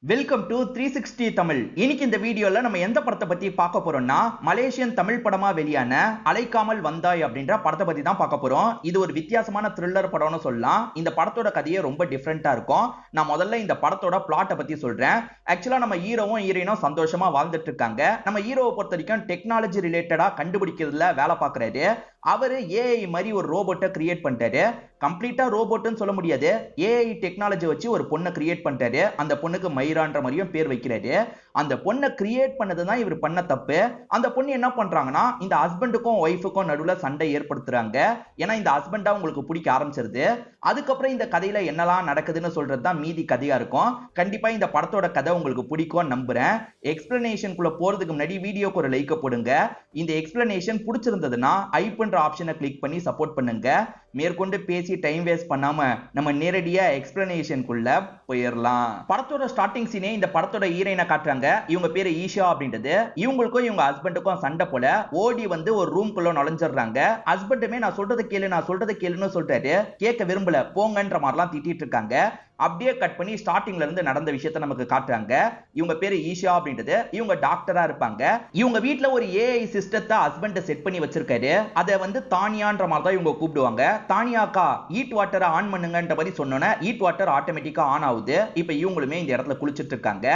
Welcome to 360 Tamil. இன்னைக்கு இந்த வீடியோல நம்ம எந்த படத்தை பத்தி பார்க்க போறோம்னா மலேசியன் தமிழ் படமா வெளியான அலைக்காமல் வந்தாய் அப்படின்ற படத்தை பத்தி தான் பார்க்க போறோம். இது ஒரு வித்தியாசமான த்ரில்லர் படம்னு சொல்லலாம். இந்த படத்தோட கதையே ரொம்ப டிஃபரெண்டா இருக்கும். நான் முதல்ல இந்த படத்தோட பிளாட்டை பத்தி சொல்றேன். ஆக்சுவலா நம்ம ஹீரோவும் ஹீரோயினும் சந்தோஷமா வாழ்ந்துட்டு இருக்காங்க. நம்ம ஹீரோவை பொறுத்த வரைக்கும் டெக்னாலஜி ரிலேட்டடா கண்டுபிடிக்கிறதுல வேலை பார்க்கறாரு. அவரு ஏஐ மாதிரி ஒரு ரோபோட்டை கிரியேட் பண்ணிட்டாரு. கம்ப்ளீட்டா ரோபோட்னு சொல்ல முடியாது, ஏஐ டெக்னாலஜி வச்சு ஒரு பொண்ணை கிரியேட் பண்ணிட்டாரு. அந்த பொண்ணுக்கு மைரான்ற மாதிரியும் பேர் வைக்கிறாரு. அந்த பொண்ணை கிரியேட் பண்ணதுதான் இவர் பண்ண தப்பு. அந்த பொண்ணு என்ன பண்றாங்கன்னா இந்த ஹஸ்பண்டுக்கும் ஒய்ஃபுக்கும் நடுவுல சண்டை ஏற்படுத்துறாங்க. ஏன்னா இந்த ஹஸ்பண்டா உங்களுக்கு பிடிக்க ஆரம்பிச்சிருது. அதுக்கப்புறம் இந்த கதையில என்னெல்லாம் நடக்குதுன்னு சொல்றதுதான் மீதி கதையா இருக்கும். கண்டிப்பா இந்த படத்தோட கதை உங்களுக்கு பிடிக்கும் நம்புறேன். எக்ஸ்பிளனேஷனுக்குள்ள போறதுக்கு முன்னாடி வீடியோக்கு ஒரு லைக் போடுங்க. இந்த எக்ஸ்பிளனேஷன் பிடிச்சிருந்ததுன்னா ஐ பண்ற ஆப்ஷனை கிளிக் பண்ணி சப்போர்ட் பண்ணுங்க. மேற்கொண்டு பேசி டைம் வேஸ்ட் பண்ணாம நம்ம நேரடியா எக்ஸ்பிளனேஷனுக்குள்ள போயிடலாம். படத்தோட ஸ்டார்டிங் சீனே இந்த படத்தோட ஹீரோயினை காட்டுறாங்க. இவங்க பேரு ஈஷா அப்படின்றது. இவங்களுக்கும் இவங்க ஹஸ்பண்டுக்கும் சண்டை போல ஓடி வந்து ஒரு ரூம்குள்ள நுழைஞ்சிடுறாங்க. ஹஸ்பண்டுமே நான் சொல்றதை கேளுன்னு சொல்றாரு. கேட்க விரும்பல, போங்கன்ற மாதிரிலாம் திட்டிட்டு இருக்காங்க. அப்படியே கட் பண்ணி ஸ்டார்டிங்ல இருந்து நடந்த விஷயத்தை நமக்கு காட்டுறாங்க. இவங்க பேரு ஈஷா அப்படின்றது. இவங்க டாக்டரா இருப்பாங்க. இவங்க வீட்ல ஒரு ஏஐ சிஸ்டத்தை ஹஸ்பண்ட் செட் பண்ணி வச்சிருக்காரு. அதை வந்து தானியான்ற மாதிரி தான் இவங்க கூப்பிடுவாங்க. தானியாக்கா ஹீட் வாட்டரை ஆன் பண்ணுங்கன்ற மாதிரி சொன்னோன்னே ஹீட் வாட்டர் ஆட்டோமேட்டிக்கா ஆன் ஆகுது. இப்ப இவங்களுமே இந்த இடத்துல குளிச்சிட்டு இருக்காங்க.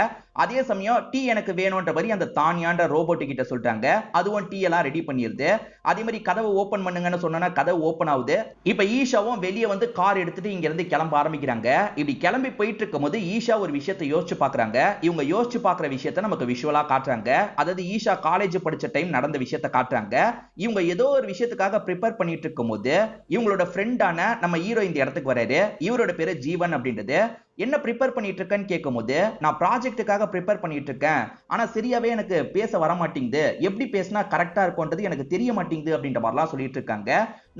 அதே சமயம் டீ எனக்கு வேணும்ன்ற மாதிரி அந்த தானியான்ற ரோபோட் கிட்ட சொல்றாங்க. அதுவும் டீ எல்லாம் ரெடி பண்ணிருது. அதே மாதிரி கதவை ஓபன் பண்ணுங்கன்னு சொன்னா கதவு ஓபன் ஆகுது. இப்ப ஈஷாவும் வெளியே வந்து கார் எடுத்துட்டு இங்க இருந்து கிளம்ப ஆரம்பிக்கிறாங்க. இப்படி கிளம்பி போயிட்டு இருக்கும் போது ஈஷா ஒரு விஷயத்தை யோசிச்சு பாக்குறாங்க. இவங்க யோசிச்சு பாக்குற விஷயத்தை நமக்கு விஷுவலா காட்டுறாங்க. அதாவது ஈஷா காலேஜ் படிச்ச டைம் நடந்த விஷயத்தை காட்டுறாங்க. இவங்க ஏதோ ஒரு விஷயத்துக்காக ப்ரிப்பேர் பண்ணிட்டு இருக்கும் போது இவங்களோட ஃப்ரெண்டான நம்ம ஹீரோ இந்த இடத்துக்கு வராரு. இவரோட பேரு ஜீவன் அப்படின்றது. என்ன ப்ரிப்பேர் பண்ணிட்டு இருக்கேன்னு கேட்கும் போது நான் ப்ராஜெக்ட்டுக்காக ப்ரிப்பேர் பண்ணிட்டு இருக்கேன், ஆனா சரியாவே எனக்கு பேச வர மாட்டேங்குது, எப்படி பேசினா கரெக்டா இருக்கும்ன்றது எனக்கு தெரிய மாட்டேங்குது அப்படின்ற மாதிரிலாம் சொல்லிட்டு இருக்காங்க.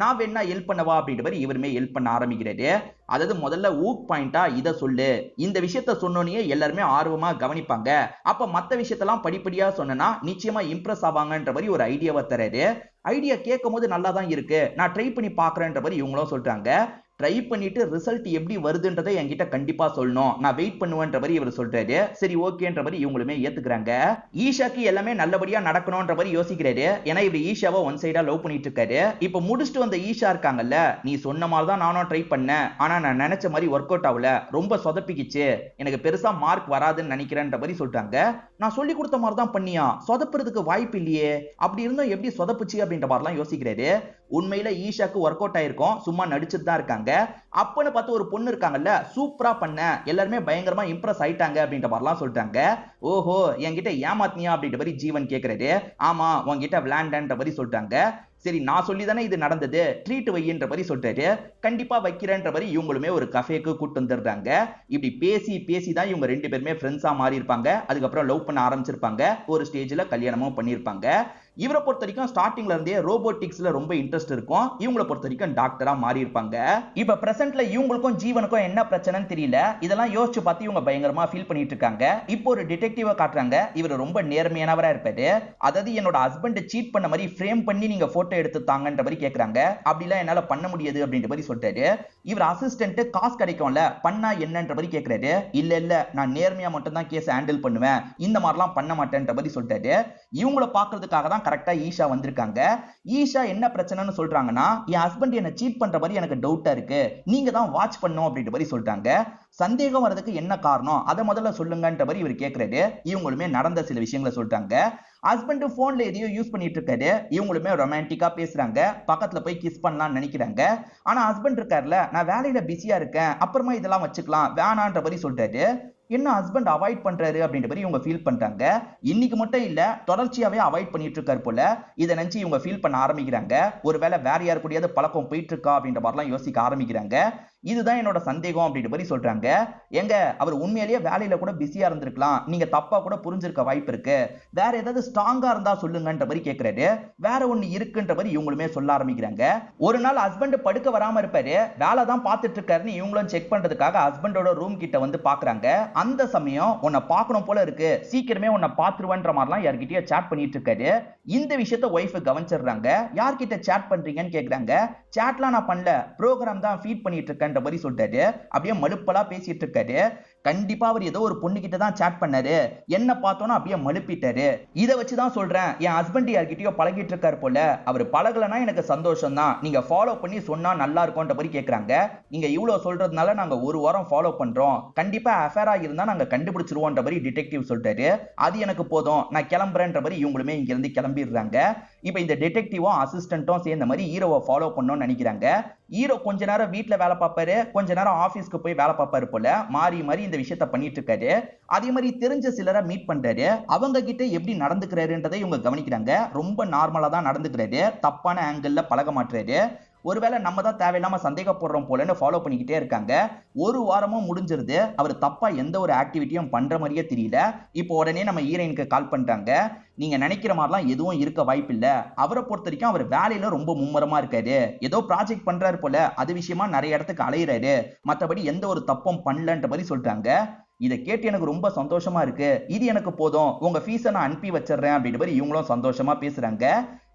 நான் வேணா ஹெல்ப் பண்ணவா அப்படின்ற மாதிரி இவருமே ஹெல்ப் பண்ண ஆரம்பிக்கிறாரு. அதாவது முதல்ல ஊக் பாயிண்டா இதை சொல்லு, இந்த விஷயத்த சொன்னோன்னே எல்லாருமே ஆர்வமா கவனிப்பாங்க. அப்ப மத்த விஷயத்தெல்லாம் படிப்படியா சொன்னா நிச்சயமா இம்ப்ரெஸ் ஆவாங்கன்ற மாதிரி ஒரு ஐடியாவை தராரு. ஐடியா கேட்கும் போது நல்லா தான் இருக்கு, நான் ட்ரை பண்ணி பாக்குறேன்ற மாதிரி இவங்களும் சொல்றாங்க. ட்ரை பண்ணிட்டு ரிசல்ட் எப்படி வருதுன்றதை என்கிட்ட கண்டிப்பா சொல்லணும், நான் வெயிட் பண்ணுவேன்ற மாதிரி இவர் சொல்றாரு. சரி ஓகேன்ற மாதிரி இவங்களுமே ஏத்துக்கிறாங்க. ஈஷாக்கு எல்லாமே நல்லபடியா நடக்கணும்ன்ற மாதிரி யோசிக்கிறாரு. ஏன்னா இவர் ஈஷாவை ஒன் சைடா லவ் பண்ணிட்டு இருக்காரு. இப்ப முடிச்சுட்டு வந்த ஈஷா இருக்காங்கல்ல, நீ சொன்ன மாதிரி தான் நானும் ட்ரை பண்ணேன், ஆனா நான் நினைச்ச மாதிரி ஒர்க் அவுட் ஆகல, ரொம்ப சொதப்பிக்கிச்சு, எனக்கு பெருசா மார்க் வராதுன்னு நினைக்கிறேன்ற மாதிரி சொல்றாங்க. நான் சொல்லி கொடுத்த மாதிரி தான் பண்ணியா, சொதப்புறதுக்கு வாய்ப்பு இல்லையே, அப்படி இருந்தும் எப்படி சொதப்புச்சு அப்படின்ற மாதிரிலாம் யோசிக்கிறாரு. உண்மையில ஈஷாக்கு ஒர்க் அவுட் ஆயிருக்கும், சும்மா நடிச்சுட்டு தான் இருக்காங்க. அப்பன்னு பார்த்து ஒரு பொண்ணு இருக்காங்கல்ல, சூப்பரா பண்ண, எல்லாருமே பயங்கரமா இம்ப்ரெஸ் ஆயிட்டாங்க அப்படின்ற மாதிரிலாம் சொல்றாங்க. ஓஹோ என்கிட்ட ஏமாத்தினியா அப்படின்ற மாதிரி ஜீவன் கேட்கிறாரு. ஆமா உன்கிட்ட விளையாண்டன்ற மாதிரி சொல்றாங்க. சரி நான் சொல்லி தானே இது நடந்தது, ட்ரீட் வையின்ற மாதிரி சொல்றாரு. கண்டிப்பா வைக்கிறேன்ற மாதிரி இவங்களுமே ஒரு கஃபேக்கு கூட்டு வந்துடுறாங்க. இப்படி பேசி பேசி தான் இவங்க ரெண்டு பேருமே ஃப்ரெண்ட்ஸா மாறி இருப்பாங்க. அதுக்கப்புறம் லவ் பண்ண ஆரம்பிச்சிருப்பாங்க. ஒரு ஸ்டேஜ்ல கல்யாணமும் பண்ணிருப்பாங்க. இவரை பொறுத்த வரைக்கும் ஸ்டார்டிங்ல இருந்தே ரோபோட்டிக்ஸ்ல ரொம்ப இன்ட்ரெஸ்ட் இருக்கும். இவங்களை பொறுத்த வரைக்கும் டாக்டரா மாறி இருப்பாங்க. இப்ப பிரசன்ட்ல இவங்களுக்கும் ஜீவனுக்கும் என்ன பிரச்சனைன்னு தெரியல. இதெல்லாம் யோசிச்சு பார்த்து இவங்க பயங்கரமா ஃபீல் பண்ணிட்டு இருக்காங்க. இப்போ ஒரு டிடெக்டிவா காட்டுறாங்க. இவர் ரொம்ப நேர்மையானவரா இருப்பாரு. அதாவது என்னோட ஹஸ்பண்ட் சீட் பண்ண மாதிரி ஃப்ரேம் பண்ணி நீங்க போட்டோ எடுத்து தாங்கன்ற மாதிரி கேக்குறாங்க. அப்படிலாம் என்னால பண்ண முடியாது அப்படின்ற மாதிரி சொல்றாரு. இவர் அசிஸ்டன்ட் காசு கிடைக்கும்ல, பண்ணா என்னன்ற மாதிரி கேக்குறாரு. இல்ல இல்ல நான் நேர்மையா மட்டும் தான் கேஸ் ஹேண்டில் பண்ணுவேன், இந்த மாதிரிலாம் பண்ண மாட்டேன்ற மாதிரி சொல்றாரு. இவங்கள பாக்குறதுக்காக தான் கரெக்டா ஈஷா வந்திருக்காங்க. ஈஷா என்ன பிரச்சனைன்னு சொல்றாங்கன்னா, என் ஹஸ்பண்ட் என்ன சீட் பண்ற மாதிரி எனக்கு டவுட்டா இருக்கு, நீங்க தான் வாட்ச் பண்ணும் அப்படின்ற மாதிரி சொல்றாங்க. சந்தேகம் வரதுக்கு என்ன காரணம் அதை முதல்ல சொல்லுங்கன்ற மாதிரி இவர் கேட்கிறாரு. இவங்களுமே நடந்த சில விஷயங்களை சொல்றாங்க. ஹஸ்பண்ட் போன்ல எதையோ யூஸ் பண்ணிட்டு இருக்காரு. இவங்களுமே ரொமான்டிக்கா பேசுறாங்க. பக்கத்துல போய் கிஸ் பண்ணலாம்னு நினைக்கிறாங்க. ஆனா ஹஸ்பண்ட் இருக்காருல, நான் வேலையில பிஸியா இருக்கேன், அப்புறமா இதெல்லாம் வச்சுக்கலாம் வேணான்ற மாதிரி சொல்றாரு. என்ன ஹஸ்பண்ட் அவாய்ட் பண்றாரு அப்படின்ற மாதிரி இவங்க ஃபீல் பண்றாங்க. இன்னைக்கு மட்டும் இல்ல, தொடர்ச்சியாவே அவாய்ட் பண்ணிட்டு இருக்காரு போல. இதை நினைச்சு இவங்க ஃபீல் பண்ண ஆரம்பிக்கிறாங்க. ஒருவேளை வேற யாரு கூடயாவது பழக்கம் போயிட்டு இருக்கா அப்படின்ற மாதிரிலாம் யோசிக்க ஆரம்பிக்கிறாங்க. இதுதான் என்னோட சந்தேகம் அப்படின்ற மாதிரி சொல்றாங்க. எங்க அவர் உண்மையிலேயே வேலையில கூட பிஸியா இருந்திருக்கலாம், நீங்க தப்பா கூட புரிஞ்சிருக்க வாய்ப்பு இருக்கு, வேற ஏதாவது ஸ்ட்ராங்கா இருந்தா சொல்லுங்கன்ற மாதிரி கேட்கிறாரு. வேற ஒண்ணு இருக்குன்ற மாதிரி இவங்களுமே சொல்ல ஆரம்பிக்கிறாங்க. ஒரு நாள் ஹஸ்பண்ட் படுக்க வராம இருப்பாரு. வேலை தான் பார்த்துட்டு இருக்காருன்னு இவங்களும் செக் பண்றதுக்காக ஹஸ்பண்டோட ரூம் கிட்ட வந்து பாக்குறாங்க. அந்த சமயம் உன்னை பார்க்கணும் போல இருக்கு, சீக்கிரமே உன்னை பார்த்துருவேன்ற மாதிரிலாம் யார்கிட்டயோ சேட் பண்ணிட்டு இருக்காரு. இந்த விஷயத்த ஒய்ஃப் கவனிச்சிடுறாங்க. யார்கிட்ட சேட் பண்றீங்கன்னு கேக்குறாங்க. சேட்லாம் நான் பண்ணல, ப்ரோக்ராம் தான் ஃபீட் பண்ணிட்டு இருக்கேன்ற மாதிரி சொல்லிட்டாரு. அப்படியே மலுப்பலா பேசிட்டு இருக்காரு. கண்டிப்பா அவர் ஏதோ ஒரு பொண்ணு கிட்ட தான் சாட் பண்ணாரு, என்ன பார்த்தோன்னா அப்படியே மழுப்பிட்டாரு. இதை வச்சுதான் சொல்றேன் என் ஹஸ்பண்ட் யார்கிட்டயோ பழகிட்டு இருக்காரு போல, அவர் பழகலனா எனக்கு சந்தோஷம் தான், நீங்க ஃபாலோ பண்ணி சொன்னா நல்லா இருக்கும்ன்ற மாதிரி கேக்குறாங்க. நீங்க இவ்வளவு சொல்றதுனால நாங்க ஒரு வாரம் ஃபாலோ பண்றோம், கண்டிப்பா அஃபேரா இருந்தா நாங்க கண்டுபிடிச்சிருவோம்ன்ற மாதிரி டிடெக்டிவ் சொல்றாரு. அது எனக்கு போதும், நான் கிளம்புறேன்ற மாதிரி இவங்களுமே இங்க இருந்து கிளம்பிடுறாங்க. இப்ப இந்த டிடெக்டிவும் அசிஸ்டன்ட்டும் சேர்ந்த மாதிரி ஹீரோவை ஃபாலோ பண்ணணும்னு நினைக்கிறாங்க. ஹீரோ கொஞ்ச நேரம் வீட்டுல வேலை பார்ப்பாரு, கொஞ்ச நேரம் ஆபீஸ்க்கு போய் வேலை பார்ப்பாரு போல, மாறி மாறி இந்த விஷயத்த பண்ணிட்டு இருக்காரு. அதே மாதிரி தெரிஞ்ச சிலரை மீட் பண்றாரு, அவங்க கிட்ட எப்படி நடந்துக்கிறாருன்றதை இவங்க கவனிக்கிறாங்க. ரொம்ப நார்மலா தான் நடந்துக்கிறாரு, தப்பான ஆங்கிள் பழக மாட்டாரு. ஒருவேளை நம்ம தான் தேவையில்லாம சந்தேகப்படுறோம் போலன்னு ஃபாலோ பண்ணிக்கிட்டே இருக்காங்க. ஒரு வாரமும் முடிஞ்சிருது, அவர் தப்பா எந்த ஒரு ஆக்டிவிட்டியும் பண்ற மாதிரியே தெரியல. இப்போ உடனே நம்ம ஹீரோயினுக்கு கால் பண்றாங்க. நீங்க நினைக்கிற மாதிரிலாம் எதுவும் இருக்க வாய்ப்பு இல்ல, அவரை பொறுத்த வரைக்கும் அவர் வேலையில ரொம்ப மும்முரமா இருக்காரு, ஏதோ ப்ராஜெக்ட் பண்றாரு போல, அது விஷயமா நிறைய இடத்துக்கு அலையிறாரு, மற்றபடி எந்த ஒரு தப்பும் பண்ணலன்ற மாதிரி சொல்றாங்க. இதை கேட்டு எனக்கு ரொம்ப சந்தோஷமா இருக்கு, இது எனக்கு போதும், உங்க ஃபீஸை நான் அனுப்பி வச்சிடுறேன் அப்படின்ற மாதிரி இவங்களும் சந்தோஷமா பேசுறாங்க.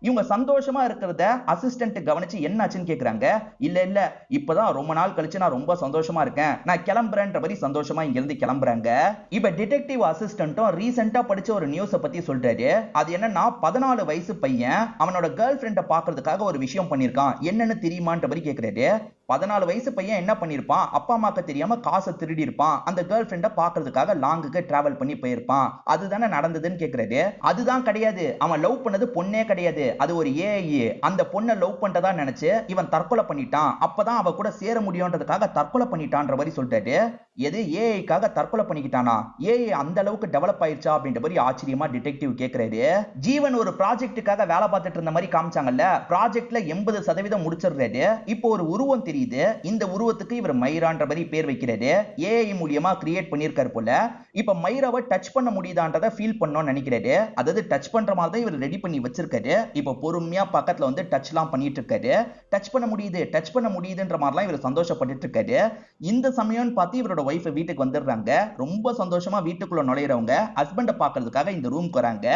இவங்க சந்தோஷமா இருக்கிறத அசிஸ்டன்ட் கவனிச்சு என்னாச்சுன்னு கேக்குறாங்க. இல்ல இல்ல, இப்பதான் ரொம்ப நாள் கழிச்சு நான் ரொம்ப சந்தோஷமா இருக்கேன், நான் கிளம்புறேன்ற மாதிரி சந்தோஷமா இங்க இருந்து கிளம்புறாங்க. இப்ப டிடெக்டிவ் அசிஸ்டன்ட்டும் ரீசெண்டா படிச்ச ஒரு நியூஸை பத்தி சொல்றாரு. அது என்னன்னா, 14 வயசு பையன் அவனோட கேர்ள் ஃபிரெண்டை பாக்குறதுக்காக ஒரு விஷயம் பண்ணிருக்கான், என்னன்னு தெரியுமான்ற மாதிரி கேக்குறாரு. 14 வயசு பையன் என்ன பண்ணிருப்பான், அப்பா அம்மாக்கு தெரியாம காசை திருடி இருப்பான், அந்த கேர்ள் ஃபிரெண்ட பாக்குறதுக்காக லாங்குக்கு டிராவல் பண்ணி போயிருப்பான், அதுதானே நடந்ததுன்னு கேக்குறாரு. அதுதான் கிடையாது, அவன் லவ் பண்ணது பொண்ணே கிடையாது, அது ஒரு ஏஐ, அந்த பொண்ணை லவ் பண்றதா நினைச்சு இவன் தற்கொலை பண்ணிட்டான், அப்பதான் அவ கூட சேர முடியும்ன்றதுக்காக தற்கொலை பண்ணிட்டான்ற மாதிரி சொல்றாரு. எது, ஏஐக்காக தற்கொலை பண்ணிக்கிட்டானா? ஏஐ அந்த அளவுக்கு டெவலப் ஆயிடுச்சா அப்படின்ற மாதிரி ஆச்சரியமா டிடெக்டிவ் கேக்குறாரு. ஜீவன் ஒரு ப்ராஜெக்ட்டுக்காக வேலை பார்த்துட்டு இருந்த மாதிரி காமிச்சாங்கல்ல, ப்ராஜெக்ட்ல 80% முடிச்சிடுறாரு. இப்போ ஒரு உருவம் தெரியுது, இந்த உருவத்துக்கு இவர் மைரான்ற மாதிரி பேர் வைக்கிறாரு. ஏஐ மூலியமா கிரியேட் பண்ணிருக்காரு போல. இப்ப மைராவை டச் பண்ண முடியுதான்றதை ஃபீல் பண்ணணும்னு நினைக்கிறாரு. அதாவது டச் பண்ற மாதிரி தான் இவர் ரெடி பண்ணி வச்சிருக்காரு. இப்ப பொறுமையா பக்கத்துல வந்து டச்லாம் பண்ணிட்டு இருக்காரு. டச் பண்ண முடியுதுன்ற மாதிரிலாம் இவர் சந்தோஷப்பட்டுட்டு இருக்காரு. இந்த சமயம் பார்த்து இவரோட வைஃப் வீட்டுக்கு வந்துடுறாங்க. ரொம்ப சந்தோஷமா வீட்டுக்குள்ள நுழையிறவங்க ஹஸ்பண்ட பாக்குறதுக்காக இந்த ரூம்க்கு வராங்க.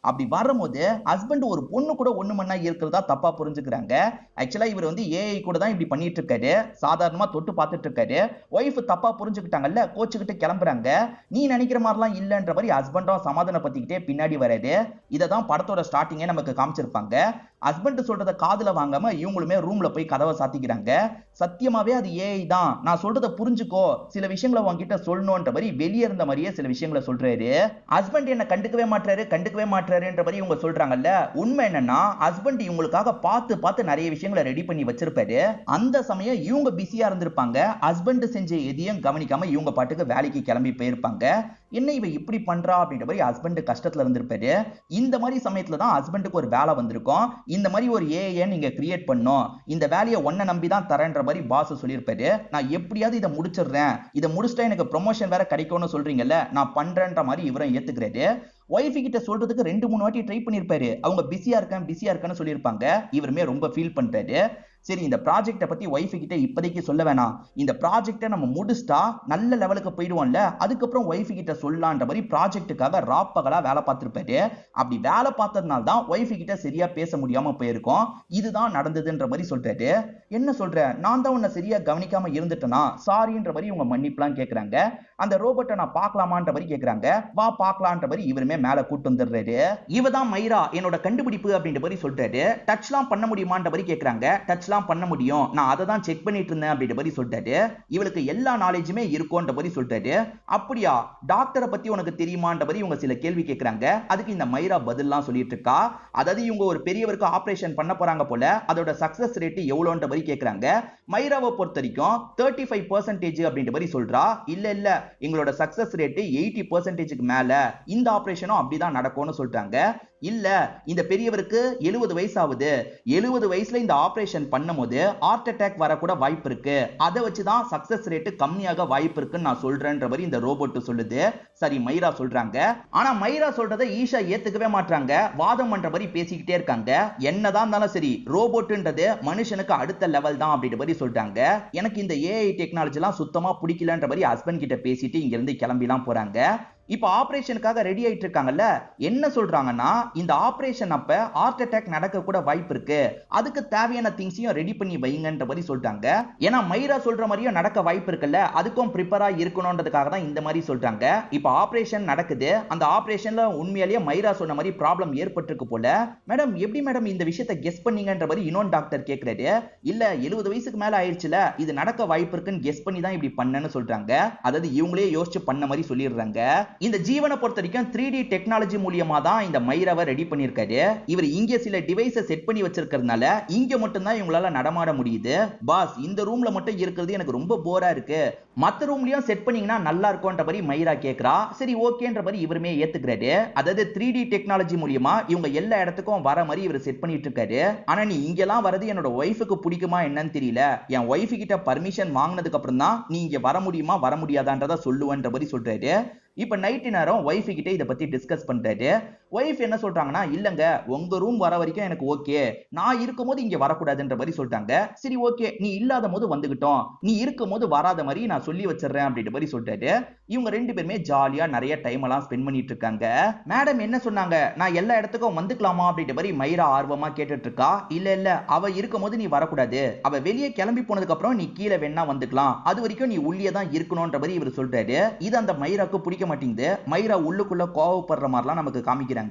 அப்படி வரும்போது ஹஸ்பண்ட் ஒரு பொண்ணு கூட ஒண்ணு மண்ணா இருக்கிறதா தப்பா புரிஞ்சுக்கிறாங்க. ஆக்சுவலா இவர் வந்து ஏஐ கூட தான் இப்படி பண்ணிட்டு இருக்காரு, சாதாரணமா தொட்டு பார்த்துட்டு இருக்காரு. வைஃப் தப்பா புரிஞ்சுக்கிட்டாங்கல்ல, கோச்சுக்கிட்டு கிளம்புறாங்க. நீ நினைக்கிற மாதிரிலாம் இல்லன்ற மாதிரி ஹஸ்பண்டும் சமாதானப்படுத்திக்கிட்டே பின்னாடி வராது. இததான் படத்தோட ஸ்டார்டிங்கே நமக்கு காமிச்சிருப்பாங்க. ஹஸ்பண்ட் சொல்றத காதுல வாங்காம இவங்களுமே ரூம்ல போய் கதவை சாத்திக்கிறாங்க. சத்தியமாவே அது ஏஐ தான், நான் சொல்றத புரிஞ்சுக்கோ, சில விஷயங்களை உங்ககிட்ட சொல்லணும்ன்ற மாதிரி வெளியே இருந்த மாதிரியே சில விஷயங்களை சொல்றாரு. ஹஸ்பண்ட் என்ன கண்டுக்கவே மாட்டாருன்ற மாதிரி இவங்க சொல்றாங்கல்ல. உண்மை என்னன்னா, ஹஸ்பண்ட் இவங்களுக்காக பார்த்து பார்த்து நிறைய விஷயங்களை ரெடி பண்ணி வச்சிருப்பாரு. அந்த சமயம் இவங்க பிஸியா இருந்திருப்பாங்க. ஹஸ்பண்ட் செஞ்ச எதையும் கவனிக்காம இவங்க பாட்டுக்கு வேலைக்கு கிளம்பி போயிருப்பாங்க. என்ன இவ இப்படி பண்றா அப்படின்ற மாதிரி ஹஸ்பண்ட் கஷ்டத்துல இருந்திருப்பாரு. இந்த மாதிரி சமயத்துல தான் ஹஸ்பண்டுக்கு ஒரு வேலை வந்திருக்கும். இந்த மாதிரி ஒரு ஏஐ நீங்க கிரியேட் பண்ணும், இந்த வேலையை ஒன்ன நம்பி தான் தரேன்ற மாதிரி பாஸ் சொல்லியிருப்பாரு. நான் எப்படியாவது இதை முடிச்சிடுறேன், இதை முடிச்சிட்டா எனக்கு ப்ரொமோஷன் வேற கிடைக்கும்னு சொல்றீங்கல்ல, நான் பண்றேன்ற மாதிரி இவரும் ஏத்துக்கிறாரு. வைஃப் கிட்ட சொல்றதுக்கு 2-3 வாட்டி ட்ரை பண்ணிருப்பாரு. அவங்க பிஸியா இருக்கேன்னு சொல்லியிருப்பாங்க. இவருமே ரொம்ப ஃபீல் பண்றாரு. சரி, இந்த ப்ராஜெக்ட பத்தி வைஃப் கிட்ட இப்போதைக்கு சொல்ல வேணாம், இந்த ப்ராஜெக்டை நம்ம முடிச்சிட்டா நல்ல லெவலுக்கு போயிடுவோம்ல, அதுக்கப்புறம் வைஃப் கிட்ட சொல்லலான்ற மாதிரி ப்ராஜெக்ட்டுக்காக ராப்பகலா வேலை பார்த்திருப்பாரு. அப்படி வேலை பார்த்ததுனால தான் வைஃப் கிட்ட சரியா பேச முடியாம போயிருக்கும். இதுதான் நடந்ததுன்ற மாதிரி சொல்றாரு. என்ன சொல்ற, நான் தான் உன்னை சரியா கவனிக்காம இருந்துட்டேனா, சாரின்ற மாதிரி இவங்க மன்னிப்புலாம் கேட்கறாங்க. அந்த ரோபோட்டை நான் பார்க்கலாமான்ற மாதிரி கேட்கறாங்க. வா பார்க்கலான்ற மாதிரி இவருமே மேல கூட்டு வந்துடுறாரு. இவதான் மைரா, என்னோட கண்டுபிடிப்பு அப்படின்ற மாதிரி சொல்றாரு. டச்லாம் பண்ண முடியுமான்ற மாதிரி கேட்கறாங்க. டச்லாம் பண்ண முடியும், நான் அதை தான் செக் பண்ணிட்டு இருந்தேன் அப்படின்ற மாதிரி சொல்றாரு. இவளுக்கு எல்லா நாலேஜுமே இருக்கும்ன்ற மாதிரி சொல்றாரு. அப்படியா, டாக்டரை பத்தி உனக்கு தெரியுமான்ற மாதிரி இவங்க சில கேள்வி கேட்கறாங்க. அதுக்கு இந்த மைரா பதில்லாம் சொல்லிட்டு இருக்கா. அதாவது இவங்க ஒரு பெரியவருக்கு ஆபரேஷன் பண்ண போறாங்க போல, அதோட சக்சஸ் ரேட் எவ்வளோன்ற மாதிரி கேட்கறாங்க. மைராவை பொறுத்த வரைக்கும் 35% அப்படின்ற மாதிரி சொல்றா. இல்ல எங்களோட சக்சஸ் ரேட் 80%க்கு மேல, இந்த ஆபரேஷனும் அப்படிதான் நடக்கும்னு சொல்றாங்க. இல்ல, இந்த பெரியவருக்கு 70 வயசு ஆகுது, 70 வயசுல இந்த ஆபரேஷன் பண்ணும்போது ஹார்ட் அட்டாக் வர கூட வாய்ப்பு இருக்கு, அதை வச்சுதான் சக்சஸ் ரேட் கம்மியாக வாய்ப்பு இருக்குன்னு நான் சொல்றேன்ற மாதிரி இந்த ரோபோட் சொல்லுது. சரி, மைரா சொல்றாங்க. ஆனா மைரா சொல்றதை ஈஷா ஏத்துக்கவே மாட்டாங்க, வாதம் பண்ற மாதிரி பேசிக்கிட்டே இருக்காங்க. என்னதான் இருந்தாலும் சரி, ரோபோட்ன்றது மனுஷனுக்கு அடுத்த லெவல் தான் அப்படின்ற மாதிரி சொல்றாங்க. எனக்கு இந்த ஏஐ டெக்னாலஜி எல்லாம் சுத்தமா பிடிக்கலன்ற மாதிரி ஹஸ்பண்ட் கிட்ட பேசிட்டு இங்க இருந்து கிளம்பிலாம் போறாங்க. இப்ப ஆபரேஷனுக்காக ரெடி ஆயிட்டு இருக்காங்கல்ல, என்ன சொல்றாங்கன்னா இந்த ஆபரேஷன் அப்ப ஹார்ட் அட்டாக் நடக்க கூட வாய்ப்பு இருக்கு, அதுக்கு தேவையான திங்ஸையும் ரெடி பண்ணி வைங்கன்ற மாதிரி சொல்றாங்க. ஏன்னா மைரா சொல்ற மாதிரியும் நடக்க வாய்ப்பு இருக்குல்ல, அதுக்கும் ப்ரிப்பேரா இருக்கணும்ன்றதுக்காக தான் இந்த மாதிரி சொல்றாங்க. இப்ப ஆபரேஷன் நடக்குது, அந்த ஆபரேஷன்ல உண்மையிலேயே மைரா சொன்ன மாதிரி ப்ராப்ளம் ஏற்பட்டிருக்கு போல. மேடம் எப்படி மேடம் இந்த விஷயத்தை கெஸ் பண்ணீங்கன்ற மாதிரி இன்னொரு டாக்டர் கேக்குறாரு. இல்ல 70 வயசுக்கு மேல ஆயிடுச்சுல, இது நடக்க வாய்ப்பு இருக்குன்னு கெஸ் பண்ணி தான் இப்படி பண்ணேன்னு சொல்றாங்க. அதாவது இவங்களே யோசிச்சு பண்ண மாதிரி சொல்லிடுறாங்க. இந்த ஜீவனை பொறுத்த வரைக்கும் 3D டெக்னாலஜி மூலியமா தான் இந்த மைராவை ரெடி பண்ணிருக்காரு. இவர் இங்க சில டிவைஸை செட் பண்ணி வச்சிருக்கிறதுனால இங்க மட்டும் தான் இவங்களால நடமாட முடியுது. பாஸ் இந்த ரூம்ல மட்டும் இருக்கிறது எனக்கு ரொம்ப போரா இருக்கு, மத்த ரூம்லயும் செட் பண்ணீங்கன்னா நல்லா இருக்கும்ன்ற மாதிரி மைரா கேக்குறா. சரி ஓகேன்ற மாதிரி இவருமே ஏத்துக்கிறாரு. அதாவது 3D டெக்னாலஜி மூலியமா இவங்க எல்லா இடத்துக்கும் வர மாதிரி இவர் செட் பண்ணிட்டு இருக்காரு. ஆனா நீ இங்கெல்லாம் வரது என்னோட ஒய்ஃபுக்கு பிடிக்குமா என்னன்னு தெரியல, என் ஒய்ஃபு கிட்ட பர்மிஷன் வாங்கினதுக்கு அப்புறம் தான் நீ இங்க வர முடியுமா வர முடியாதான்றதா சொல்லுவேன்ற மாதிரி சொல்றாரு. இப்ப நைட் நேரம் ஒய்ஃப் கிட்ட இத பத்தி டிஸ்கஸ் பண்றாரு. ஒய்ஃப் என்ன சொல்றாங்கன்னா, இல்லங்க உங்க ரூம் வர வரைக்கும் எனக்கு ஓகே, நான் இருக்கும்போது இங்க வரக்கூடாதுன்ற மாதிரி சொல்றாங்க. சரி ஓகே நீ இல்லாத போது வந்துகிட்டோம், நீ இருக்கும்போது வராத மாதிரி நான் சொல்லி வச்சிடுறேன் அப்படின்ற மாதிரி சொல்றாரு. இவங்க ரெண்டு பேருமே ஜாலியா நிறைய டைம் எல்லாம் ஸ்பெண்ட் பண்ணிட்டு இருக்காங்க. மேடம் என்ன சொன்னாங்க, நான் எல்லா இடத்துக்கும் வந்துக்கலாமா அப்படின்ற மாதிரி மைரா ஆர்வமா கேட்டுட்டு இருக்கா. இல்ல இல்ல அவ இருக்கும்போது நீ வரக்கூடாது, அவ வெளியே கிளம்பி போனதுக்கு அப்புறம் நீ கீழே வேணா வந்துக்கலாம், அது வரைக்கும் நீ உள்ளே தான் இருக்கணும்ன்ற மாதிரி இவர் சொல்றாரு. இது அந்த மைராக்கு பிடிக்க மாட்டேங்குது. மைரா உள்ளுக்குள்ள கோவப்படுற மாதிரிலாம் நமக்கு காமிக்கிறாங்க.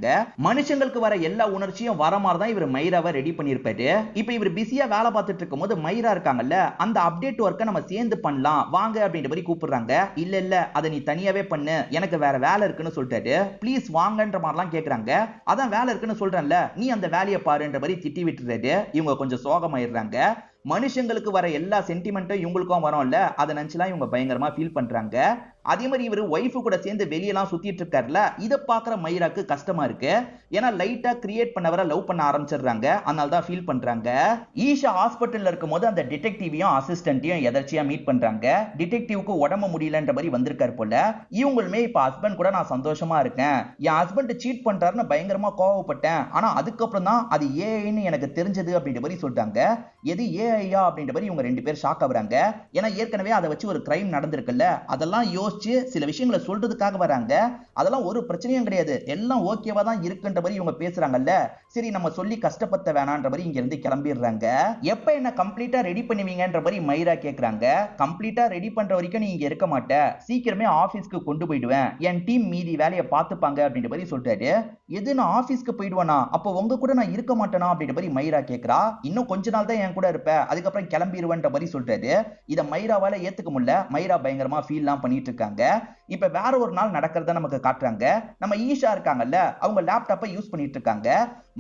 மனுஷங்களுக்கு வர எல்லா உணர்ச்சியும் வர மாதிரி தான் இவர் மைராவை ரெடி பண்ணிருப்பாரு. இப்ப இவர் பிஸியா வேலை பார்த்துட்டு இருக்கும்போது மைரா இருக்காங்கல்ல, அந்த அப்டேட் ஒர்க்கை நம்ம சேர்ந்து பண்ணலாம் வாங்க அப்படின்ற மாதிரி கூப்பிடுறாங்க. இல்ல இல்ல அதை நீ தனியாவே பண்ணு, எனக்கு வேற வேலை இருக்குன்னு சொல்லிட்டாரு. ப்ளீஸ் வாங்கன்ற மாதிரிலாம் கேக்குறாங்க. அதான் வேலை இருக்குன்னு சொல்றேன்ல, நீ அந்த வேலையை பாருன்ற மாதிரி திட்டி விட்டுறாரு. இவங்க கொஞ்சம் சோகமாயிடுறாங்க. மனுஷங்களுக்கு வர எல்லா சென்டிமெண்ட்டும் இவங்களுக்கும் வரும்ல, அதை நினைச்சுலாம் இவங்க பயங்கரமா ஃபீல் பண்றாங்க. அதே மாதிரி இவர் ஒய்ஃபு கூட சேர்ந்து வெளியெல்லாம் சுத்திட்டு இருக்காருல, இதை பாக்குற மைராக்கு கஷ்டமா இருக்கு. ஏன்னா லைட்டா கிரியேட் பண்ணவரை லவ் பண்ண ஆரம்பிச்சிடுறாங்க, அதனால தான் ஃபீல் பண்றாங்க. ஈஷா ஹாஸ்பிட்டல்ல இருக்கும்போது அந்த டிடெக்டிவையும் அசிஸ்டன்ட்டையும் எதர்ச்சியா மீட் பண்றாங்க. டிடெக்டிவ்க்கு உடம்பு முடியலன்ற மாதிரி வந்திருக்காரு போல. இவங்களுமே இப்ப ஹஸ்பண்ட் கூட நான் சந்தோஷமா இருக்கேன், என் ஹஸ்பண்ட் சீட் பண்றாருன்னு பயங்கரமா கோவப்பட்டேன், ஆனா அதுக்கப்புறம் தான் அது ஏஐன்னு எனக்கு தெரிஞ்சது அப்படின்ற மாதிரி சொல்றாங்க. எது ஏஐயா அப்படின்ற மாதிரி இவங்க ரெண்டு பேர் ஷாக் ஆகுறாங்க. ஏன்னா ஏற்கனவே அதை வச்சு ஒரு கிரைம் நடந்திருக்குல்ல, அதெல்லாம் யோசிச்சு சில விஷயங்களை சொல்றதுக்காக வராங்க. அதெல்லாம் ஒரு பிரச்சனையும் கிடையாது, எல்லாம் ஓகேவா தான் இருக்குன்ற மாதிரி இவங்க பேசுறாங்கல்ல. சரி நம்ம சொல்லி கஷ்டப்பட்ட வேணான்ற மாதிரி இங்க இருந்து கிளம்பிடுறாங்க. எப்ப என்ன கம்ப்ளீட்டா ரெடி பண்ணுவீங்கன்ற மாதிரி மைரா கேக்குறாங்க. கம்ப்ளீட்டா ரெடி பண்ற வரைக்கும் நீ இங்க இருக்க மாட்ட, சீக்கிரமே ஆபீஸ்க்கு கொண்டு போயிடுவேன், என் டீம் மீதி வேலையை பார்த்துப்பாங்க அப்படின்ற மாதிரி சொல்றாரு. எது நான் ஆபீஸ்க்கு போயிடுவானா, அப்போ உங்க கூட நான் இருக்க மாட்டேனா அப்படின்ற மாதிரி மைரா கேக்குறா. இன்னும் கொஞ்ச நாள் தான் என் கூட இருப்ப, அதுக்கப்புறம் கிளம்பிடுவேன்ற மாதிரி சொல்றாரு. இத மைராவால ஏத்துக்க முடியல. மைரா பயங்கரமா ஃபீல்லாம் பண்ணிட்டு இருக்காங்க. இப்ப வேற ஒரு நாள் நடக்கிறத நமக்கு காட்டுறாங்க. நம்ம ஈஷா இருக்காங்கல்ல, அவங்க லேப்டாப்பை யூஸ் பண்ணிட்டு இருக்காங்க.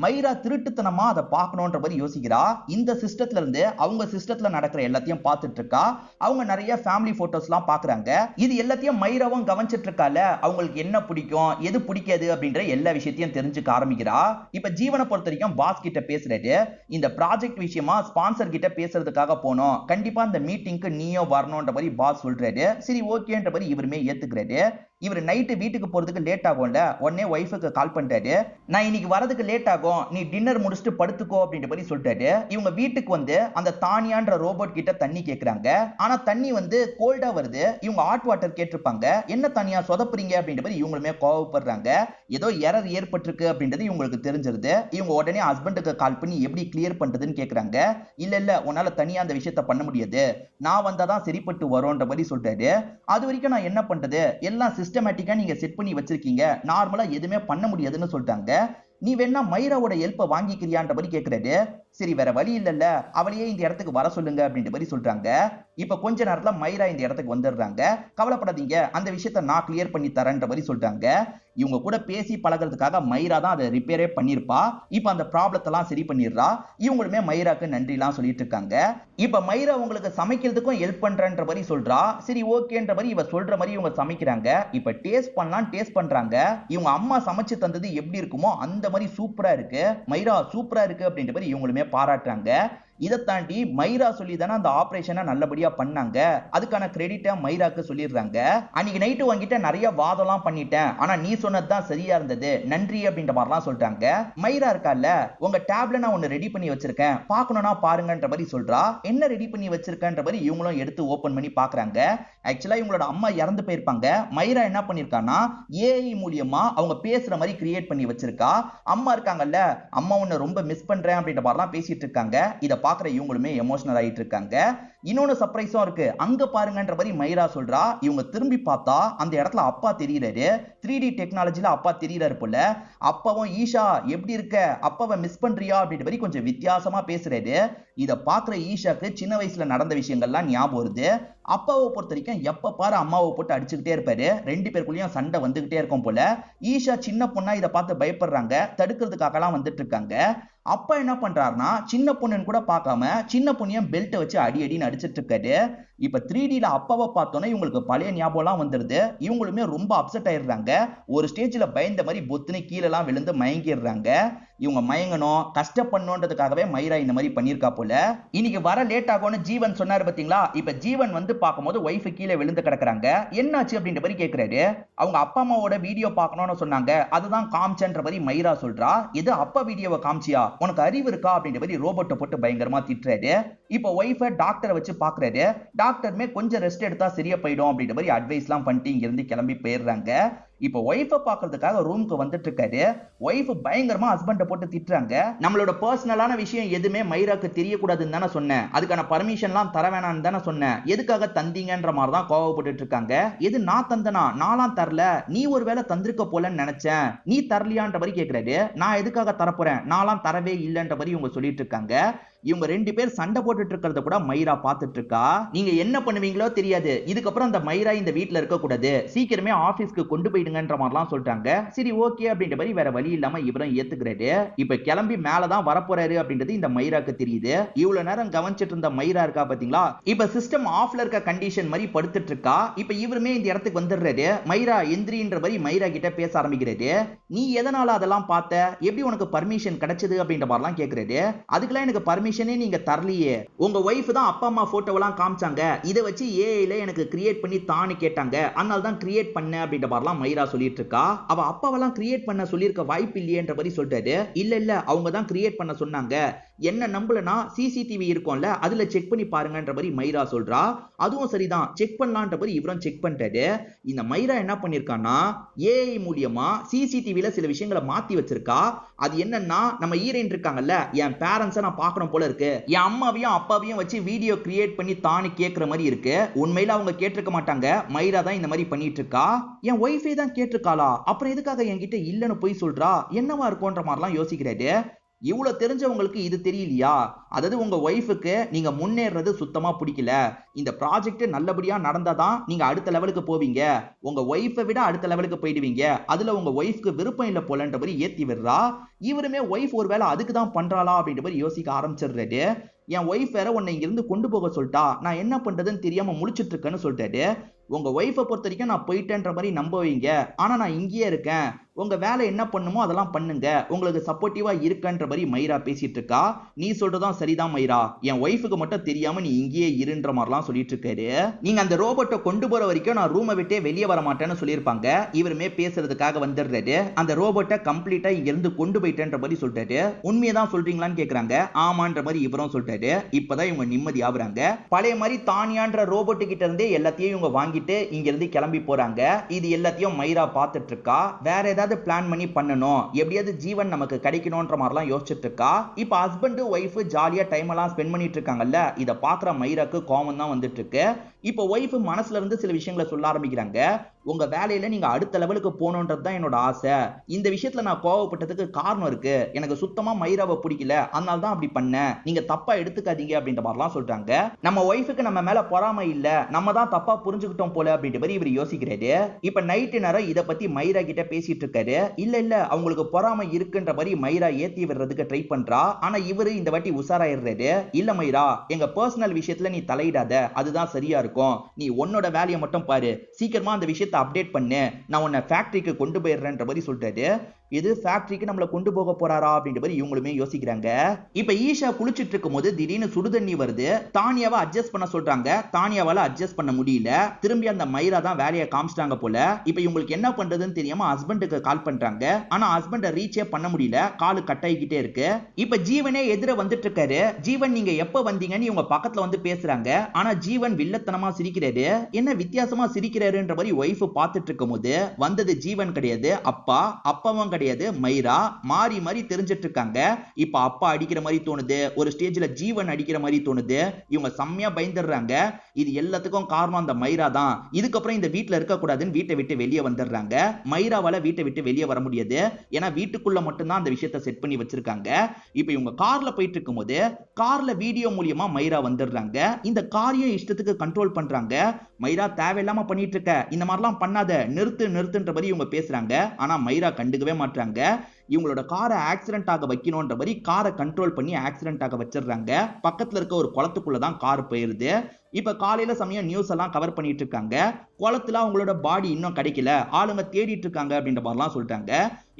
மைரா திருட்டுத்தனமா அதை பார்க்கணும்ன்ற மாதிரி யோசிக்கிறா. இந்த சிஸ்டத்துல இருந்து அவங்க சிஸ்டத்துல நடக்கிற எல்லாத்தையும் பார்த்துட்டு இருக்கா. அவங்க நிறைய ஃபேமிலி போட்டோஸ்லாம் பாக்குறாங்க. இது எல்லாத்தையும் மைராவும் கவனிச்சிட்டு இருக்கால, அவங்களுக்கு என்ன பிடிக்கும் எது பிடிக்காது அப்படின்ற எல்லா விஷயத்தையும் தெரிஞ்சுக்க ஆரம்பிக்கிறா. இப்ப ஜீவனை பொறுத்த வரைக்கும் பாஸ் கிட்ட பேசுறாரு. இந்த ப்ராஜெக்ட் விஷயமா ஸ்பான்சர் கிட்ட பேசுறதுக்காக போனோம், கண்டிப்பா இந்த மீட்டிங்க்கு நீயோ வரணும்ன்ற மாதிரி பாஸ் சொல்றாரு. சரி ஓகேன்ற மாதிரி இவருமே ஏத்துக்கிறாரு. இவர் நைட்டு வீட்டுக்கு போறதுக்கு லேட் ஆகும்ல, உடனே ஒய்ஃபுக்கு கால் பண்ணிட்டாரு. நான் இன்னைக்கு வரதுக்கு லேட் ஆகும், நீ டின்னர் முடிச்சுட்டு படுத்துக்கோ அப்படின்ற மாதிரி சொல்லிட்டாரு. இவங்க வீட்டுக்கு வந்து அந்த தானியான்ற ரோபோட் கிட்ட தண்ணி கேக்குறாங்க. ஆனா தண்ணி வந்து கோல்டா வருது. இவங்க ஹாட் வாட்டர் கேட்டிருப்பாங்க. என்ன தனியா சொதப்புறீங்க அப்படின்ற மாதிரி இவங்களுமே கோவப்படுறாங்க. ஏதோ எரர் ஏற்பட்டிருக்கு அப்படின்றது இவங்களுக்கு தெரிஞ்சிருது. இவங்க உடனே ஹஸ்பண்டுக்கு கால் பண்ணி எப்படி கிளியர் பண்றதுன்னு கேக்குறாங்க. இல்ல இல்ல உன்னால தனியா அந்த விஷயத்த பண்ண முடியாது, நான் வந்தாதான் சரிப்பட்டு வரோன்ற மாதிரி சொல்றாரு. அது வரைக்கும் நான் என்ன பண்றது, எல்லாம் சிஸ்டமேட்டிக்கா நீங்க செட் பண்ணி வச்சிருக்கீங்க, நார்மலா எதுவுமே பண்ண முடியாதுன்னு சொல்லிட்டாங்க. நீ வேணா மைராவோட ஹெல்ப்பை வாங்கிக்கிறியான்ற மாதிரி கேக்குறாரு. சரி வேற வழி இல்லல்ல, அவளையே இந்த இடத்துக்கு வர சொல்லுங்க அப்படின்ற மாதிரி சொல்றாங்க. இப்ப கொஞ்ச நேரத்துல மைரா இந்த இடத்துக்கு வந்துடுறாங்க. கவலைப்படாதீங்க, அந்த விஷயத்த நான் கிளியர் பண்ணி தரேன்ற மாதிரி சொல்றாங்க. இவங்க கூட பேசி பழகிறதுக்காக மைரா தான் அதை ரிப்பேரே பண்ணிருப்பா. இப்ப அந்த ப்ராப்ளத்தெல்லாம் சரி பண்ணிடுறா. இவங்களுமே மைராக்கு நன்றிலாம் சொல்லிட்டு இருக்காங்க. இப்ப மைரா உங்களுக்கு சமைக்கிறதுக்கும் ஹெல்ப் பண்றன்ற மாதிரி சொல்றா. சரி ஓகேன்ற மாதிரி இவ சொல்ற மாதிரி இவங்க சமைக்கிறாங்க. இப்ப டேஸ்ட் பண்ணலாம் டேஸ்ட் பண்றாங்க. இவங்க அம்மா சமைச்சு தந்தது எப்படி இருக்குமோ அந்த மாதிரி சூப்பரா இருக்கு, மைரா சூப்பரா இருக்கு அப்படின்ற மாதிரி இவங்களுமே பாராட்டுறாங்க. இதை தாண்டி மைரா சொல்லி தானே அந்த ஆபரேஷனை நல்லபடியா பண்ணாங்க, அதுக்கான கிரெடிட்டை மைராக்கு சொல்லிடுறாங்க. அன்னைக்கு நைட்டு உங்ககிட்ட நிறைய வாதம்லாம் பண்ணிட்டேன், ஆனா நீ சொன்னதுதான் சரியா இருந்தது, நன்றி அப்படின்ற மாதிரிலாம் சொல்லிட்டாங்க. மைரா இருக்கால, உங்க டேப்ல நான் ஒன்னு ரெடி பண்ணி வச்சிருக்கேன், பார்க்கணும்னா பாருங்கன்ற மாதிரி சொல்றா. என்ன ரெடி பண்ணி வச்சிருக்கன்ற மாதிரி இவங்களும் எடுத்து ஓபன் பண்ணி பாக்குறாங்க. ஆக்சுவலா இவங்களோட அம்மா இறந்து போயிருப்பாங்க. மைரா என்ன பண்ணிருக்கானா ஏஐ மூலியமா அவங்க பேசுற மாதிரி கிரியேட் பண்ணி வச்சிருக்கா. அம்மா இருக்காங்கல்ல, அம்மா உன்னை ரொம்ப மிஸ் பண்றேன் அப்படின்ற மாதிரிலாம் பேசிட்டு இருக்காங்க. இதை பாக்குற இவங்களுமே எமோஷனல் ஆயிட்டு இருக்காங்க. இன்னொன்னு சர்ப்ரைஸும் இருக்கு, அங்க பாருங்கன்ற மாதிரி மைரா சொல்றா. இவங்க திரும்பி பார்த்தா அந்த இடத்துல அப்பா தெரியறாரு. 3D டெக்னாலஜில அப்பா தெரியறாரு போல. அப்பாவும் ஈஷா எப்படி இருக்க, அப்பாவை மிஸ் பண்றியா அப்படின்ற மாதிரி கொஞ்சம் வித்தியாசமா பேசுறாரு. இத பாக்குற ஈஷாக்கு சின்ன வயசுல நடந்த விஷயங்கள்லாம் ஞாபகம் வருது. அப்பாவை பொறுத்த வரைக்கும் எப்ப பாரு அம்மாவை போட்டு அடிச்சுக்கிட்டே இருப்பாரு. ரெண்டு பேருக்குள்ளயும் சண்டை வந்துகிட்டே இருக்கும் போல. ஈஷா சின்ன பொண்ணா இதை பார்த்து பயப்படுறாங்க, தடுக்கிறதுக்காகலாம் வந்துட்டு இருக்காங்க. அப்பா என்ன பண்றாருன்னா சின்ன பொண்ணுன்னு கூட பார்க்காம சின்ன பொண்ணையும் பெல்ட்டை வச்சு அடி அடின்னு அடிச்சிட்டு இருக்காரு. இப்ப 3Dல அப்பாவை பார்த்தோன்னே இவங்களுக்கு பழைய ஞாபகம்லாம் வந்துருது. இவங்களுமே ரொம்ப அப்செட் ஆயிடுறாங்க. ஒரு ஸ்டேஜ்ல பயந்த மாதிரி பொத்துன்னு கீழெல்லாம் விழுந்து மயங்கிடுறாங்க. இவங்க மயங்கணும், கஷ்டப்படணுன்றதுக்காகவே மைரா இந்த மாதிரி பண்ணிருக்கா போல. இன்னைக்கு வர லேட் ஆகும்னு ஜீவன் சொன்னாரு பாத்தீங்களா. இப்ப ஜீவன் வந்து பார்க்கும்போது ஒய்ஃப் கீழே விழுந்து கிடக்குறாங்க. என்னாச்சு அப்படின்ற மாதிரி கேட்கிறாரு. அவங்க அப்பா அம்மாவோட வீடியோ பார்க்கணும்னு சொன்னாங்க, அதுதான் காமிச்சன்ற மாதிரி மைரா சொல்றா. இது அப்பா வீடியோவை காமிச்சியா, உனக்கு அறிவு இருக்கா அப்படின்ற மாதிரி ரோபோட்டை போட்டு பயங்கரமா திட்டுறாரு. இப்போ ஒய்ஃபை டாக்டரை வச்சு பாக்குறாரு. டாக்டருமே கொஞ்சம் ரெஸ்ட் எடுத்தா சரியா போயிடும் அப்படின்ற மாதிரி அட்வைஸ்லாம் பண்ணிட்டு இங்க இருந்து கிளம்பி போயிடுறாங்க. இப்போ ஒய்ஃபை பாக்குறதுக்காக ரூமுக்கு வந்துட்டு இருக்காரு. ஒய்ஃப் பயங்கரமா ஹஸ்பண்டை போட்டு திட்டுறாங்க. நம்மளோட பர்சனலான விஷயம் எதுவுமே மைராக்கு தெரியக்கூடாதுன்னு தானே சொன்னேன், அதுக்கான பர்மிஷன்லாம் தர வேணாம்னு தானே சொன்னேன், எதுக்காக தந்தீங்கன்ற மாதிரி தான் கோவப்பட்டு இருக்காங்க. எது நான் தந்தனா, நான்லாம் தரல, நீ ஒருவேளை தந்திருக்க போலன்னு நினைச்சேன், நீ தரலையான்ற மாதிரி கேட்கிறாரு. நான் எதுக்காக தரப்போறேன், நான்லாம் தரவே இல்லைன்ற மாதிரி இவங்க சொல்லிட்டு இருக்காங்க. இவங்க ரெண்டு பேர் சண்டை போட்டுட்டு இருக்கிறத கூட மைரா பார்த்துட்டு இருக்கா. நீங்க என்ன பண்ணுவீங்களோ தெரியாது, இதுக்கப்புறம் அந்த மைரா இந்த வீட்டுல இருக்க கூடாது, சீக்கிரமே ஆபீஸ்க்கு கொண்டு போயிடுங்கன்ற மாதிரிலாம் சொல்லிட்டாங்க. சரி ஓகே அப்படின்ற மாதிரி வேற வழி இல்லாம இவரும் ஏத்துக்கிறாரு. இப்ப கிளம்பி மேலதான் வரப்போறாரு அப்படின்றது இந்த மைராக்கு தெரியுது. இவ்வளவு நேரம் கவனிச்சிட்டு இருந்த மைரா இருக்கா பாத்தீங்களா, இப்ப சிஸ்டம் ஆஃப்ல இருக்க கண்டிஷன் மாதிரி படுத்துட்டு இருக்கா. இப்ப இவருமே இந்த இடத்துக்கு வந்துடுறாரு. மைரா எந்திரின்ற மாதிரி மைரா கிட்ட பேச ஆரம்பிக்கிறாரு. நீ எதனால அதெல்லாம் பார்த்த, எப்படி உனக்கு பர்மிஷன் கிடைச்சது அப்படின்ற மாதிரிலாம் கேட்கிறாரு. அதுக்கெல்லாம் எனக்கு பர்மிஷன் நீங்க தரலையே, உங்க வைஃப் தான் அப்பா அம்மா போட்டோவெல்லாம் காமிச்சாங்க, இதை வச்சு ஏஐல எனக்கு கிரியேட் பண்ணி தானு கேட்டாங்க, அதனால தான் கிரியேட் பண்ண அப்படின்ற மாதிரிலாம் மைரா சொல்லிட்டு இருக்கா. அவ அப்பாவெல்லாம் கிரியேட் பண்ண சொல்லியிருக்க வாய்ப்பு இல்லையேன்ற மாதிரி சொல்லிட்டாரு. இல்ல அவங்க தான் கிரியேட் பண்ண சொன்னாங்க, என்ன நம்பலனா சிசிடிவி இருக்கும்ல அதுல செக் பண்ணி பாருங்கன்ற மாதிரி மைரா சொல்றா. அதுவும் சரிதான், செக் பண்ணலான்ற மாதிரி இவரும் செக் பண்ணிட்டாரு. இந்த மைரா என்ன பண்ணிருக்கானா ஏஐ மூலியமா சிசிடிவில சில விஷயங்களை மாத்தி வச்சிருக்கா. அது என்னன்னா, நம்ம ஹீரோயின் இருக்காங்கல்ல, என் பேரண்ட்ஸை நான் பார்க்கணும் போல இருக்கு, என் அம்மாவையும் அப்பாவையும் வச்சு வீடியோ கிரியேட் பண்ணி தானு கேட்கிற மாதிரி இருக்கு. உண்மையில அவங்க கேட்டிருக்க மாட்டாங்க, மைரா தான் இந்த மாதிரி பண்ணிட்டு இருக்கா. என் ஒய்ஃபே தான் கேட்டிருக்காளா, அப்புறம் எதுக்காக என்கிட்ட இல்லன்னு போய் சொல்றா, என்னவா இருக்கும்ன்ற மாதிரிலாம் யோசிக்கிறாரு. இவ்வளவு தெரிஞ்சவங்களுக்கு இது தெரியலையா, அதாவது உங்க ஒய்ஃபுக்கு நீங்க முன்னேறது சுத்தமா பிடிக்கல, இந்த ப்ராஜெக்ட் நல்லபடியா நடந்தாதான் நீங்க அடுத்த லெவலுக்கு போவீங்க, உங்க ஒய்ஃபை விட அடுத்த லெவலுக்கு போயிடுவீங்க, அதுல உங்க ஒய்ஃப்க்கு விருப்பம் இல்ல போலன்ற மாதிரி ஏத்தி விடுறா. இவருமே ஒய்ஃப் ஒருவேளை அதுக்கு தான் பண்றாளா அப்படின்ற மாதிரி யோசிக்க ஆரம்பிச்சிடுறாரு. என் ஒய்ஃப் வேற உன்னை இங்க இருந்து கொண்டு போக சொல்லிட்டா, நான் என்ன பண்றதுன்னு தெரியாம முழிச்சிட்டு இருக்கேன்னு சொல்லிட்டாரு. உங்க ஒய்ஃபை பொறுத்த வரைக்கும் நான் போயிட்டேன்ற மாதிரி நம்ப வைங்க, ஆனா நான் இங்கேயே இருக்கேன், உங்க வேலை என்ன பண்ணுமோ அதெல்லாம் பண்ணுங்க, உங்களுக்கு சப்போர்ட்டிவா இருக்கன்ற மாதிரி மைரா பேசிட்டு இருக்கா. நீ சொல்றதும் சரிதான் மைரா, என் ஒய்ஃபுக்கு மட்டும் தெரியாம நீ இங்கேயே இருன்ற மாதிரிலாம் சொல்லிட்டு இருக்காரு. நீங்க அந்த ரோபோட்டை கொண்டு போற வரைக்கும் நான் ரூமை விட்டே வெளியே வர மாட்டேன்னு சொல்லியிருப்பாங்க. இவருமே பேசுறதுக்காக வந்துடுறாரு. அந்த ரோபோட்டை கம்ப்ளீட்டா இங்க இருந்து கொண்டு போயிட்டேன்ற மாதிரி சொல்லிட்டாரு. உண்மையதான் சொல்றீங்களான்னு கேக்குறாங்க. ஆமான்ற மாதிரி இவரும் சொல்லிட்டாரு. இப்பதான் இவங்க நிம்மதி ஆகுறாங்க. பழைய மாதிரி தானியான்ற ரோபோட்டு கிட்ட இருந்தே எல்லாத்தையும் இவங்க வாங்கிட்டு இங்க இருந்து கிளம்பி போறாங்க. இது எல்லாத்தையும் மைரா பார்த்துட்டு இருக்கா. வேற ஏதாவது பிளான் பண்ணி பண்ணணும், எப்படியாவது ஜீவன் நமக்கு கிடைக்கணும்ன்ற மாதிரிலாம் யோசிச்சுட்டு இருக்கா. இப்ப ஹஸ்பண்ட் ஒய்ஃப் ஜாலியா டைம் எல்லாம் ஸ்பெண்ட் பண்ணிட்டு இருக்காங்கல்ல, இத பாக்குற மைராக்கு கோவம் தான் வந்துட்டு இருக்கு. இப்ப ஒய்ஃப் மனசுல இருந்து சில விஷயங்களை சொல்ல ஆரம்பிக்கிறாங்க. உங்க வேலையில நீங்க அடுத்த லெவலுக்கு போகணுன்றது தான் என்னோட ஆசை, இந்த விஷயத்துல நான் கோவப்பட்டதுக்கு காரணம் இருக்கு, எனக்கு சுத்தமா மைராவை பிடிக்கல, அதனால தான் அப்படி பண்ணேன், நீங்க தப்பா எடுத்துக்காதீங்க அப்படின்ற மாதிரிலாம் சொல்றாங்க. நம்ம ஒய்ஃபுக்கு நம்ம மேல பொறாமை இல்ல, நம்ம தான் தப்பா புரிஞ்சுக்கிட்டோம் போல அப்படின்ற மாதிரி இவர் யோசிக்கிறாரு. இப்ப நைட்டு நேரம் இத பத்தி மைரா கிட்ட பேசிட்டு இருக்காரு. இல்ல அவங்களுக்கு பொறாமை இருக்குன்ற மாதிரி மைரா ஏத்தி விடுறதுக்கு ட்ரை பண்றா. ஆனா இவரு இந்த வாட்டி உசாராயிடுறாரு. இல்ல மைரா, எங்க பர்சனல் விஷயத்துல நீ தலையிடாத, அதுதான் சரியா இருக்கும், நீ உன்னோட வேலையை மட்டும் பாரு, சீக்கிரமா அந்த விஷயத்தை அப்டேட் பண்ணு, நான் உன்னை ஃபேக்டரிக்கு கொண்டு போயிடுறேன்ற மாதிரி சொல்றாரு. இது ஃபேக்டரிக்கு நம்மள கொண்டு போக போறாரா அப்படின்ற மாதிரி இவங்களுமே யோசிக்கிறாங்க. இப்ப ஈஷா குளிச்சிட்டு இருக்கும்போது திடீர்னு சுடுதண்ணி வருது. தானியாவை அட்ஜஸ்ட் பண்ண சொல்றாங்க. தானியாவால அட்ஜஸ்ட் பண்ண முடியல. திரும்பி அந்த மைரா தான் வேலையை காமிச்சிட்டாங்க போல. இப்ப இவங்களுக்கு என்ன பண்றதுன்னு தெரியாம ஹஸ்பண்டுக்கு கால் பண்றாங்க. ஆனா ஹஸ்பண்ட ரீச்சே பண்ண முடியல. காலு கட் ஆகிக்கிட்டே இருக்கு. இப்ப ஜீவனே எதிர வந்துட்டு இருக்காரு. ஜீவன் நீங்க எப்ப வந்தீங்கன்னு இவங்க பக்கத்துல வந்து பேசுறாங்க. ஆனா ஜீவன் வில்லத்தனமா சிரிக்கிறாரு. என்ன வித்தியாசமா சிரிக்கிறாருன்ற மாதிரி ஒய்ஃப் பார்த்துட்டு இருக்கும்போது வந்தது ஜீவன் கிடையாது, அப்பா. அப்பாவும் கிடையாது, மைரா. மாறி மாறி தெரிஞ்சிட்டு இருக்காங்க. இப்ப அப்பா அடிக்கிற மாதிரி தோணுது. ஒரு ஸ்டேஜ்ல ஜீவன் அடிக்கிற மாதிரி தோணுது. இவங்க செம்மையா பயந்துடுறாங்க. இது எல்லாத்துக்கும் காரணம் அந்த மைரா தான். இதுக்கப்புறம் இந்த வீட்டுல இருக்க கூடாதுன்னு வீட்டை விட்டு வெளியே வந்துடுறாங்க. மைராவால வீட்டை விட்டு வெளியே வர முடியாது. ஏன்னா வீட்டுக்குள்ள மட்டும்தான் அந்த விஷயத்தை செட் பண்ணி வச்சிருக்காங்க. இப்ப இவங்க கார்ல போயிட்டு இருக்கும்போது கார்ல வீடியோ மூலியமா மைரா வந்துடுறாங்க. இந்த காரையும் இஷ்டத்துக்கு கண்ட்ரோல் பண்றாங்க. மைரா தேவையில்லாம பண்ணிட்டு இருக்க, இந்த மாதிரிலாம் பண்ணாத, நிறுத்துன்ற மாதிரி இவங்க பேசுறாங்க. ஆனா மைரா கண்டுக்கவே மாட்டாங்க. இவங்களோட காரை ஆக்சிடென்ட் ஆக வைக்கணும்ன்ற மாதிரி காரை கண்ட்ரோல் பண்ணி ஆக்சிடென்ட் ஆக வச்சிடுறாங்க. பக்கத்துல இருக்க ஒரு குளத்துக்குள்ள தான் கார் போயிருது. இப்ப காலையில சமயம் நியூஸ் எல்லாம் கவர் பண்ணிட்டு இருக்காங்க. குளத்துல அவங்களோட பாடி இன்னும் கிடைக்கல, ஆளுங்க தேடிட்டு இருக்காங்க அப்படின்ற மாதிரிலாம் சொல்லிட்டாங்க.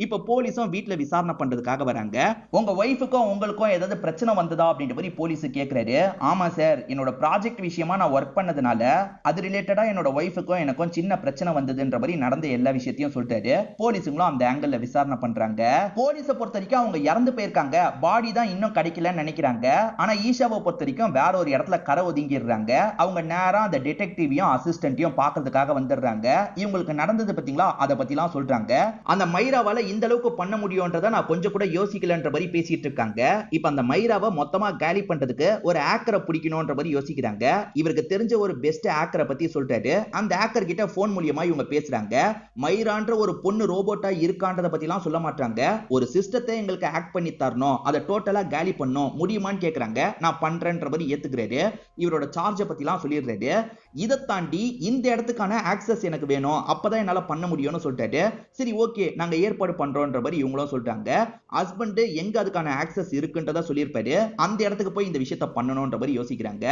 இப்ப போலீஸும் வீட்டுல விசாரணை பண்றதுக்காக வராங்க. உங்க ஒய்ஃபுக்கும் உங்களுக்கும் ஏதாவது பிரச்சனை வந்ததா அப்படின்ற மாதிரி போலீஸ் கேக்குறாரு. ஆமா சார், என்னோட ப்ராஜெக்ட் விஷயமா நான் ஒர்க் பண்ணதுனால அது ரிலேட்டடா என்னோட ஒய்ஃபுக்கும் எனக்கும் சின்ன பிரச்சனை வந்ததுன்ற மாதிரி நடந்த எல்லா விஷயத்தையும் சொல்லிட்டாரு. போலீஸுங்களும் அந்த ஆங்கிள் விசாரணை பண்றாங்க. போலீஸை பொறுத்த வரைக்கும் அவங்க இறந்து போயிருக்காங்க, பாடி தான் இன்னும் கிடைக்கலன்னு நினைக்கிறாங்க. ஆனா ஈஷாவை பொறுத்த வரைக்கும் வேற ஒரு இடத்துல கரை ஒதுங்கிடுறாங்க. அவங்க நேரா அந்த டிடெக்டிவையும் அசிஸ்டன்ட்டையும் பார்க்கிறதுக்காக வந்துடுறாங்க. இவங்களுக்கு நடந்தது பத்தீங்களா, அதை பத்திலாம் சொல்றாங்க. அந்த மைராவால இந்த அளவுக்கு பண்ண முடியும்ன்றத நான் கொஞ்சம் கூட யோசிக்கலன்ற மாதிரி பேசிட்டு இருக்காங்க. இப்ப அந்த மைராவை மொத்தமா காலி பண்றதுக்கு ஒரு ஆக்கரை பிடிக்கணும்ன்ற மாதிரி யோசிக்கிறாங்க. இவருக்கு தெரிஞ்ச ஒரு பெஸ்ட் ஆக்கரை பத்தி சொல்லிட்டாரு. அந்த ஆக்கர் கிட்ட போன் மூலியமா இவங்க பேசுறாங்க. மைரான்ற ஒரு பொண்ணு ரோபோட்டா இருக்கான்றத பத்திலாம் சொல்ல மாட்டாங்க. ஒரு சிஸ்டத்தை எங்களுக்கு ஆக்ட் பண்ணி தரணும், அதை டோட்டலா காலி பண்ணணும், முடியுமான்னு கேக்குறாங்க. நான் பண்றேன்ற மாதிரி ஏத்துக்கிறாரு. இவரோட சார்ஜை பத்திலாம் சொல்லிடுறாரு. இதை தாண்டி இந்த இடத்துக்கான ஆக்சஸ் எனக்கு வேணும், அப்பதான் என்னால பண்ண முடியும்னு சொல்லிட்டாரு. சரி ஓகே, நாங்க ஏற்பாடு பண்றோம்ன்ற மாதிரி இவங்களும் சொல்றாங்க. ஹஸ்பண்ட் எங்க அதுக்கான ஆக்சஸ் இருக்குன்றத சொல்லியிருப்பாரு. அந்த இடத்துக்கு போய் இந்த விஷயத்தை பண்ணணும்ன்ற மாதிரி யோசிக்கிறாங்க.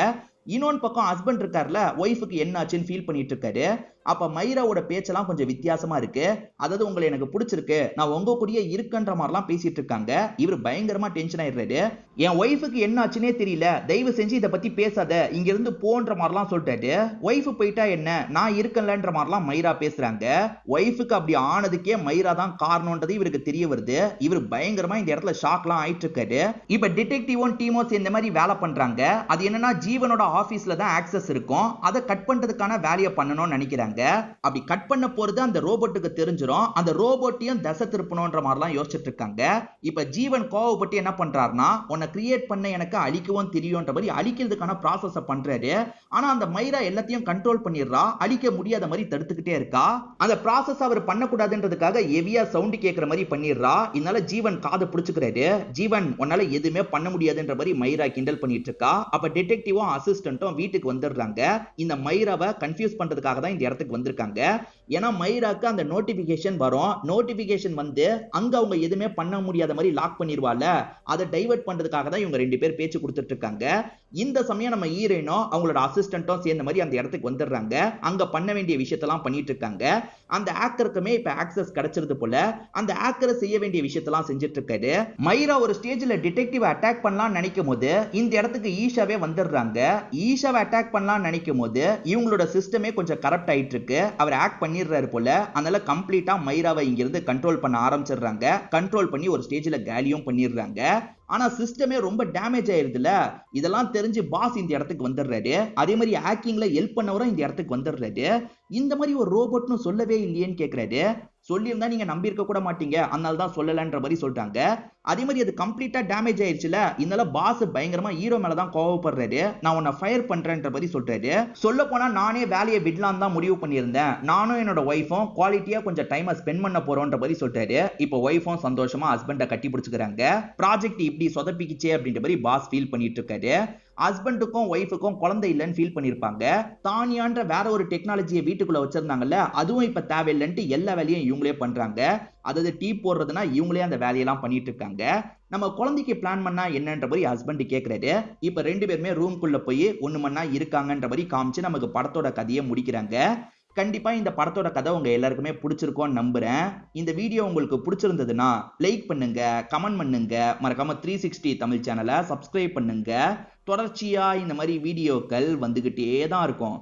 இன்னொன்று பக்கம் ஹஸ்பண்ட் இருக்கார்ல, ஒய்ஃபுக்கு என்ன ஆச்சுன்னு ஃபீல் பண்ணிட்டு இருக்காரு. அப்ப மைராவோட பேச்செல்லாம் கொஞ்சம் வித்தியாசமா இருக்கு. அதாவது உங்களை எனக்கு பிடிச்சிருக்கு, நான் உங்க கூடயே இருக்கன்ற மாதிரிலாம் பேசிட்டு இருக்காங்க. இவர் பயங்கரமா டென்ஷன் ஆயிடுறாரு. என் ஒய்ஃபுக்கு என்ன ஆச்சுன்னே தெரியல, தயவு செஞ்சு இதை பத்தி பேசாத, இங்க இருந்து போன்ற மாதிரிலாம் சொல்லிட்டாரு. ஒய்ஃபு போயிட்டா என்ன, நான் இருக்கலன்ற மாதிரிலாம் மைரா பேசுறாங்க. ஒய்ஃபுக்கு அப்படி ஆனதுக்கே மைரா தான் காரணம்ன்றது இவருக்கு தெரிய வருது. இவர் பயங்கரமா இந்த இடத்துல ஷாக்லாம் ஆயிட்டு இருக்காரு. இப்ப டிடெக்டிவும் டீமோஸ் இந்த மாதிரி வேலை பண்றாங்க. அது என்னன்னா ஜீவனோட ஆபீஸ்ல தான் ஆக்சஸ் இருக்கும். அதை கட் பண்றதுக்கான வேலையை பண்ணணும்னு நினைக்கிறாங்க. அப்படி கட் பண்ண போறது அந்த ரோபோட்டுக்கு தெரிஞ்சிரும். அந்த ரோபோட்டையும் தசை திருப்பணும்ன்ற மாதிரிலாம் யோசிச்சுட்டு இருக்காங்க. இப்ப ஜீவன் கோவப்பட்டு என்ன பண்றாருன்னா, உன்னை கிரியேட் பண்ண எனக்கு அழிக்கவும் தெரியும்ன்ற மாதிரி அழிக்கிறதுக்கான ப்ராசஸ் பண்றாரு. ஆனா அந்த மைரா எல்லாத்தையும் கண்ட்ரோல் பண்ணிடுறா. அழிக்க முடியாத மாதிரி தடுத்துக்கிட்டே இருக்கா. அந்த ப்ராசஸ் அவர் பண்ணக்கூடாதுன்றதுக்காக ஹெவியா சவுண்ட் கேட்கிற மாதிரி பண்ணிடுறா. இதனால ஜீவன் காதை பிடிச்சுக்கிறாரு. ஜீவன் உன்னால எதுவுமே பண்ண முடியாதுன்ற மாதிரி மைரா கிண்டல் பண்ணிட்டு இருக்கா. அப்ப டிடெக்டிவும் அசிஸ்டன்ட்டும் வீட்டுக்கு வந்துடுறாங்க. இந்த மைராவை கன்ஃபியூஸ் பண்றதுக்காக தான் இந்த இடத்துக்கு வந்திருக்காங்க. ஏன்னா மைராக்கு அந்த நோட்டிபிகேஷன் வரும். நோட்டிபிகேஷன் வந்து அங்க அவங்க எதுவுமே பண்ண முடியாத மாதிரி லாக் பண்ணிடுவால, அதை டைவர்ட் பண்றதுக்காக தான் இவங்க ரெண்டு பேர் பேச்சு கொடுத்துட்டு இருக்காங்க. இந்த சமயம் நம்ம ஹீரோயினும் அவங்களோட அசிஸ்டன்ட்டும் சேர்ந்த மாதிரி அந்த இடத்துக்கு வந்துடுறாங்க. அங்க பண்ண வேண்டிய விஷயத்தெல்லாம் பண்ணிட்டு இருக்காங்க. அந்த ஆக்கருக்குமே இப்ப ஆக்சஸ் கிடைச்சிருது போல. அந்த ஆக்கரை செய்ய வேண்டிய விஷயத்தெல்லாம் செஞ்சுட்டு இருக்காரு. மைரா ஒரு ஸ்டேஜ்ல டிடெக்டிவ் அட்டாக் பண்ணலாம் நினைக்கும் போது இந்த இடத்துக்கு ஈஷாவே வந்துடுறாங்க. ஈஷாவை அட்டாக் பண்ணலாம் நினைக்கும் போது இவங்களோட சிஸ்டமே கொஞ்சம் கரப்ட் ஆயிட்டு இருக்கு. அவர் ஆக்ட் பண்ணிடுறாரு போல. அதனால கம்ப்ளீட்டா மைராவை இங்கிருந்து கண்ட்ரோல் பண்ண ஆரம்பிச்சிடுறாங்க. கண்ட்ரோல் பண்ணி ஒரு ஸ்டேஜ்ல காலியும் பண்ணிடுறாங்க. ஆனா சிஸ்டமே ரொம்ப டேமேஜ் ஆயிருதுல. இதெல்லாம் தெரிஞ்சு பாஸ் இந்த இடத்துக்கு வந்துடுறாரு. அதே மாதிரி ஹேக்கிங்ல ஹெல்ப் பண்ணவரும் இந்த இடத்துக்கு வந்துடுறாரு. இந்த மாதிரி ஒரு ரோபோட்னு சொல்லவே இல்லையேன்னு கேக்குறாரு. சொல்லியிருந்தா நீங்க நம்பி இருக்க கூட மாட்டீங்க, அதனால தான் சொல்லலன்ற மாதிரி சொல்லிட்டாங்க. அதே மாதிரி அது கம்ப்ளீட்டா டேமேஜ் ஆயிருச்சுல. இதனால பாஸ் பயங்கரமா ஹீரோ மேல தான் கோவப்படுறாரு. நான் உன்னை ஃபயர் பண்றேன்ற மாதிரி சொல்றாரு. சொல்ல போனா நானே வேலையை விடலாம் தான் முடிவு பண்ணியிருந்தேன். நானும் என்னோட ஒய்ஃபும் குவாலிட்டியா கொஞ்சம் டைமை ஸ்பெண்ட் பண்ண போறோம்ன்ற மாதிரி சொல்றாரு. இப்போ ஒய்ஃபும் சந்தோஷமா ஹஸ்பண்டை கட்டி பிடிச்சுக்கிறாங்க. ப்ராஜெக்ட் இப்படி சொதப்பிக்கிச்சே அப்படின்ற மாதிரி பாஸ் ஃபீல் பண்ணிட்டு இருக்காரு. ஹஸ்பண்டுக்கும் ஒய்ஃபுக்கும் குழந்தை இல்லைன்னு ஃபீல் பண்ணிருப்பாங்க. தானியான்ற வேற ஒரு டெக்னாலஜியை வீட்டுக்குள்ள வச்சிருந்தாங்கல்ல, அதுவும் இப்ப தேவையில்லைன்ட்டு எல்லா வேலையும் இவங்களே பண்றாங்க. அதாவது டீ போடுறதுனா இவங்களே அந்த வேலையெல்லாம் பண்ணிட்டு இருக்காங்க. நம்ம குழந்தைக்கு பிளான் பண்ணா என்னன்ற மாதிரி ஹஸ்பண்ட் கேக்குறாரு. இப்ப ரெண்டு பேருமே ரூம்குள்ள போய் ஒண்ணு மண்ணா இருக்காங்கன்ற மாதிரி காமிச்சு நமக்கு படத்தோட கதையை முடிக்கிறாங்க. கண்டிப்பா இந்த படத்தோட கதை உங்க எல்லாருக்குமே பிடிச்சிருக்கும்னு நம்புறேன். இந்த வீடியோ உங்களுக்கு பிடிச்சிருந்ததுன்னா லைக் பண்ணுங்க, கமெண்ட் பண்ணுங்க, மறக்காம 360 தமிழ் சேனலை சப்ஸ்கிரைப் பண்ணுங்க. தொடர்ச்சியா இந்த மாதிரி வீடியோக்கள் வந்துகிட்டே தான் இருக்கும்.